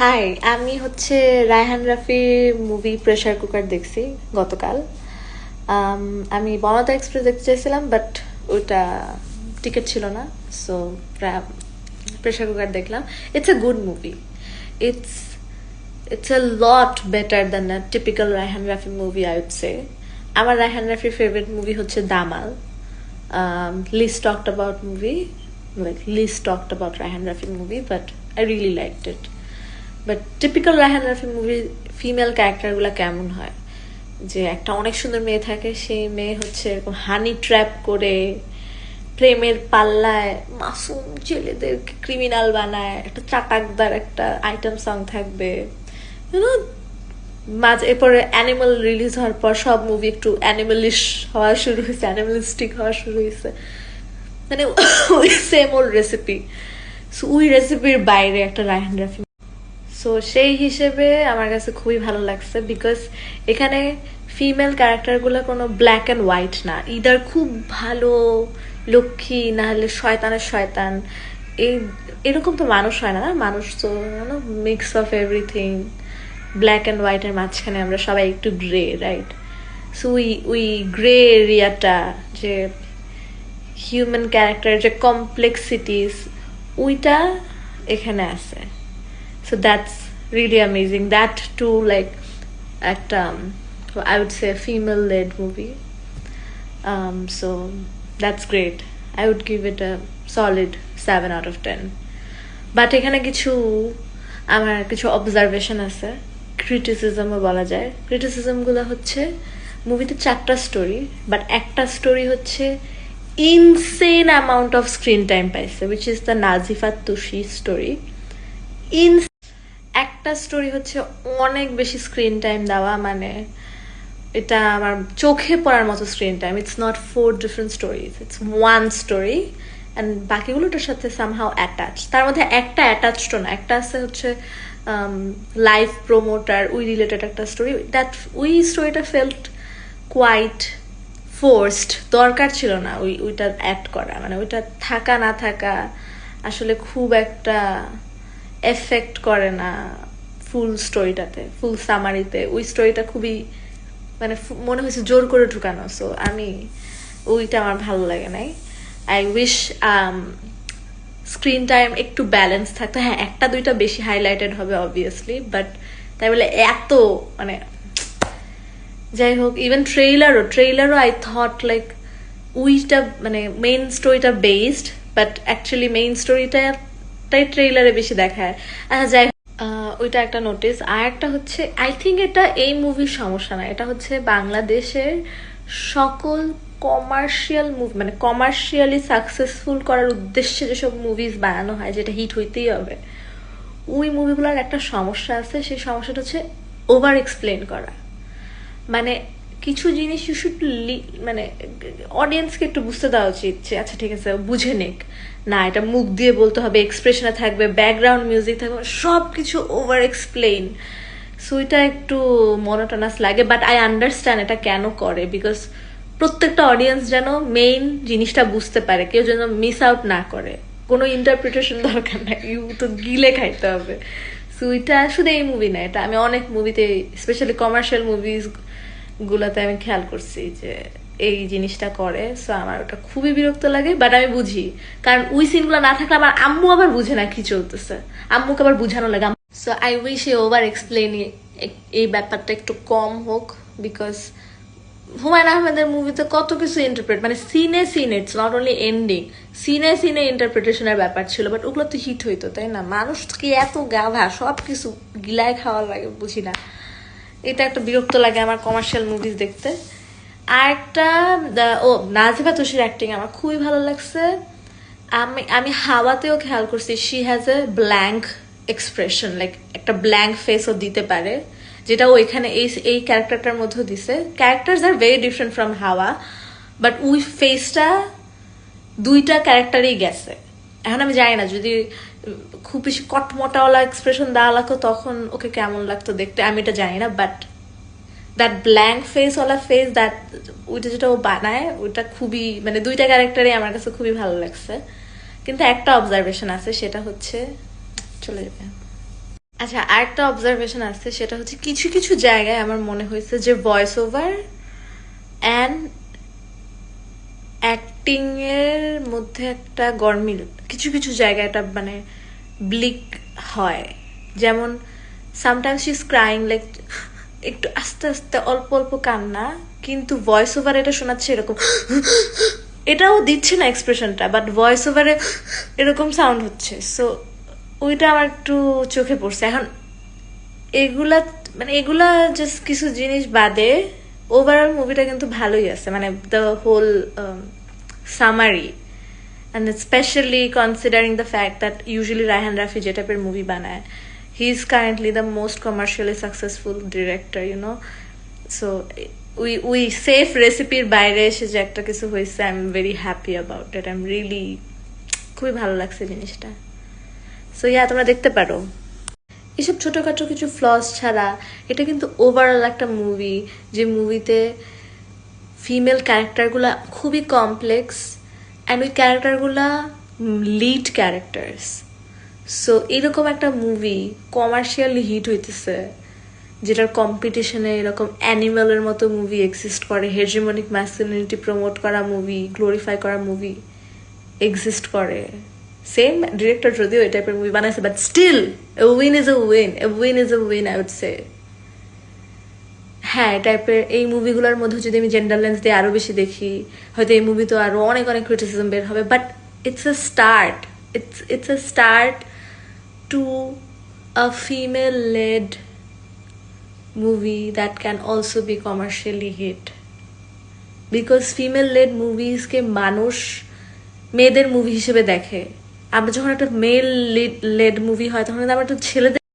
High, আমি হচ্ছে রায়হান রাফির মুভি প্রেসার কুকার দেখছি গতকাল। আম, আমি বনতা এক্সপ্রেস দেখতে চাইছিলাম, বাট ওটা টিকিট ছিল না, সো প্রেসার কুকার দেখলাম। It's a good movie. It's it's a lot better than a typical Raihan Rafi movie, I would say. আমার রায়হান রাফির ফেভারিট মুভি হচ্ছে দামাল। Least talked about movie, like least talked about Raihan Rafi movie, but I really liked it. But typical Raihan Rafi মুভির female ক্যারেক্টারগুলো কেমন হয়, যে একটা অনেক সুন্দর মেয়ে থাকে, সেই মেয়ে হচ্ছে এরকম হানি ট্র্যাপ করে প্রেমের পাল্লায় মাসুম ছেলেদেরকে ক্রিমিনাল বানায়, একটা চাটাকদার একটা আইটেম সং থাকবে, ইউনো। মাঝে এরপরে অ্যানিমাল রিলিজ হওয়ার পর সব মুভি একটু অ্যানিমালিশ হওয়া শুরু হয়েছে, অ্যানিমালিস্টিক হওয়া শুরু হয়েছে, মানে ওই সেম ওল্ড রেসিপি। সো ওই রেসিপির বাইরে একটা রায়হান রাফি। সো সেই হিসেবে আমার কাছে খুবই ভালো লাগছে, বিকজ এখানে ফিমেল ক্যারেক্টারগুলো কোনো ব্ল্যাক অ্যান্ড হোয়াইট না, ইদার খুব ভালো লক্ষ্মী, না হলে শয়তানের শয়তান। এই এরকম তো মানুষ হয় না, না মানুষ তো mix of everything. Black and হোয়াইটের মাঝখানে আমরা সবাই একটু গ্রে, রাইট? সো ওই গ্রে এরিয়াটা, যে হিউম্যান ক্যারেক্টার যে কমপ্লেক্সিটিস, ওইটা এখানে আছে। So that's really amazing. That too, like একটা I would say a female-led movie. So that's great. I would give it a solid 7 out of 10. But এখানে আমার কিছু অবজারভেশন আছে, ক্রিটিসিজমও বলা যায়। ক্রিটিসিজমগুলো হচ্ছে, মুভিতে 4টা স্টোরি, বাট একটা স্টোরি হচ্ছে insane amount of screen time পাইছে, which is the Nazifa Tushi story. একটা স্টোরি হচ্ছে অনেক বেশি স্ক্রিন টাইম দেওয়া, মানে এটা আমার চোখে পড়ার মতো screen time. It's not 4 different stories, it's one story, and বাকিগুলোটার সাথে সামহাও অ্যাটাচ। তার মধ্যে একটা অ্যাটাচড না, একটা আছে হচ্ছে লাইভ প্রমোটার, ওই রিলেটেড একটা স্টোরি। ওই স্টোরিটা ফেল্ট কোয়াইট ফোর্সড, দরকার ছিল না ওইটা অ্যাড করা, মানে ওইটা থাকা না থাকা আসলে খুব একটা এফেক্ট করে না ফুল স্টোরিটাতে, ফুল সামারিতে। ওই স্টোরিটা খুবই, মানে মনে হয়েছে জোর করে ঢুকানো। সো ওইটা আমার ভালো লাগে নাই। আই উইশ স্ক্রিন টাইম একটু ব্যালেন্স থাকতো। হ্যাঁ, একটা দুইটা বেশি হাইলাইটেড হবে অবভিয়াসলি, বাট তাই বলে এত, মানে যাই হোক, ইভেন ট্রেইলারও আই থট লাইক ওইটা মানে মেইন স্টোরিটা বেসড, বাট অ্যাকচুয়ালি মেইন স্টোরিটাই ট্রেইলারে বেশি দেখায়। যাই হোক, ওইটা একটা নোটিস। আর একটা হচ্ছে, আই থিঙ্ক এটা এই মুভির সমস্যা না, এটা হচ্ছে বাংলাদেশের সকল কমার্শিয়াল মুভি, মানে কমার্শিয়ালি সাকসেসফুল করার উদ্দেশ্যে যেসব মুভিজ বানানো হয়, যেটা হিট হইতেই হবে, ওই মুভিগুলোর একটা সমস্যা আছে। সেই সমস্যাটা হচ্ছে ওভার এক্সপ্লেন করা। মানে কিছু জিনিস ইউ শুড, মানে অডিয়েন্সকে একটু বুঝতে দেওয়া উচিত যে আচ্ছা ঠিক আছে, বুঝে নেক না, এটা মুখ দিয়ে বলতে হবে, এক্সপ্রেশনে থাকবে, ব্যাকগ্রাউন্ড মিউজিক থাকবে, সব কিছু ওভার এক্সপ্লেইন। সো এটা একটু মনোটোনাস লাগে, বাট আই আন্ডারস্ট্যান্ড এটা কেন করে, বিকজ প্রত্যেকটা অডিয়েন্স যেন মেইন জিনিসটা বুঝতে পারে, কেউ যেন মিস আউট না করে। কোনো ইন্টারপ্রিটেশন দরকার নাই, ইউ তো গিলে খাইতে হবে। সো এটা শুধু এই মুভি না, এটা আমি অনেক মুভিতে, স্পেশালি কমার্শিয়াল মুভিজ গুলাতে আমি খেয়াল করছি যে এই জিনিসটা করে। সো আমার ওটা খুবই বিরক্ত লাগে, বাট আমি বুঝি, কারণ ওই সিনগুলো না থাকলে আমার আম্মু আবার বুঝে না কি চলতেছে, আম্মুকে আবার বুঝানো লাগে। So I wish A over explain এই ব্যাপারটা একটু কম হোক, বিকজ হুমায়ুন আহমেদের মুভিতে কত কিছু ইন্টারপ্রেট, মানে সিনে ইটস নট অনলি এন্ডিং, সিনে ইন্টারপ্রিটেশনের ব্যাপার ছিল, বাট ওগুলো তো হিট হইতো, তাই না? মানুষ কি এত গাভা, সব কিছু গিলায় খাওয়ার লাগে, বুঝি না। এটা একটা বিরক্ত লাগে আমার কমার্শিয়াল মুভিজ দেখতে। আর একটা, নাজিফা তুষির অ্যাক্টিং আমার খুবই ভালো লাগছে। আমি হাওয়াতেও খেয়াল করছি, she has a blank expression, like একটা ব্ল্যাঙ্ক ফেসও দিতে পারে, যেটা ও এখানে এই ক্যারেক্টারটার মধ্যেও দিছে। Characters are very different from হাওয়া, বাট ওই ফেসটা দুইটা ক্যারেক্টারই গেছে। এখন আমি জানি না, যদি খুব বেশি কটমটাওয়ালা এক্সপ্রেশন দেওয়া লাগতো তখন ওকে কেমন লাগতো দেখতে, আমি এটা জানি না, বাট দ্যাট ব্ল্যাঙ্ক ফেসওয়ালা ফেস, ওইটা যেটা ও বানায়, ওইটা খুবই, মানে দুইটা ক্যারেক্টারই আমার কাছে খুবই ভালো লাগছে। কিন্তু একটা অবজারভেশন আছে, সেটা হচ্ছে, চলে যাবে। আচ্ছা, আরেকটা অবজারভেশন আছে, সেটা হচ্ছে কিছু কিছু জায়গায় আমার মনে হয়েছে যে ভয়েস ওভার অ্যান্ড অ্যাক্টিং এর মধ্যে একটা গরমিল কিছু কিছু জায়গায় এটা মানে ব্লিক হয়। যেমন sometimes she is crying, like একটু আস্তে আস্তে অল্প অল্প কান্না, কিন্তু ভয়েস ওভার এটা শোনাচ্ছে এরকম, এটাও দিচ্ছে না এক্সপ্রেশনটা, বাট ভয়েস ওভারে এরকম সাউন্ড হচ্ছে। সো ওইটা আমার একটু চোখে পড়ছে। এখন এগুলা মানে এগুলা জাস্ট কিছু জিনিস বাদে ওভারঅল মুভিটা কিন্তু ভালোই আছে, মানে the whole summary, and especially considering the fact that usually Raihan Rafi যে টাইপের মুভি বানায়, he is currently the most commercially successful director, you know. So we safe recipe বাইরে এসে যে একটা কিছু হয়েছে, I am very happy about it, I am really, খুবই ভালো লাগছে জিনিসটা। সো ইয়া, তোমরা দেখতে পারো। এসব ছোটখাটো কিছু ফ্লস ছাড়া এটা কিন্তু ওভারঅল একটা মুভি, যে মুভিতে ফিমেল ক্যারেক্টারগুলা খুবই কমপ্লেক্স, অ্যান্ড ওই ক্যারেক্টারগুলা লিড ক্যারেক্টার্স। সো এরকম একটা মুভি কমার্শিয়ালি হিট হইতেছে, যেটার কম্পিটিশনে এরকম অ্যানিমালের মতো মুভি এক্সিস্ট করে, হেজিমনিক ম্যাসকুলিনিটি প্রমোট করা মুভি, গ্লোরিফাই করা মুভি এক্সিস্ট করে। সেম ডিরেক্টর যদিও এই টাইপের মুভি বানাইছে, but still a win is a win, a win is a win, I would say. হ্যাঁ, টাইপের এই মুভিগুলোর মধ্যে যদি আমি জেন্ডার লেন্স দিয়ে আরো বেশি দেখি, হয়তো এই মুভি তো আরো অনেক অনেক ক্রিটিসিজম বের হবে, but it's a start, it's a start to a female led movie that can also be commercially hit, because female led মুভিজকে মানুষ মেয়েদের মুভি হিসেবে দেখে। আমরা যখন একটা মেল লেড মুভি হয় তখন আমরা একটা ছেলেদের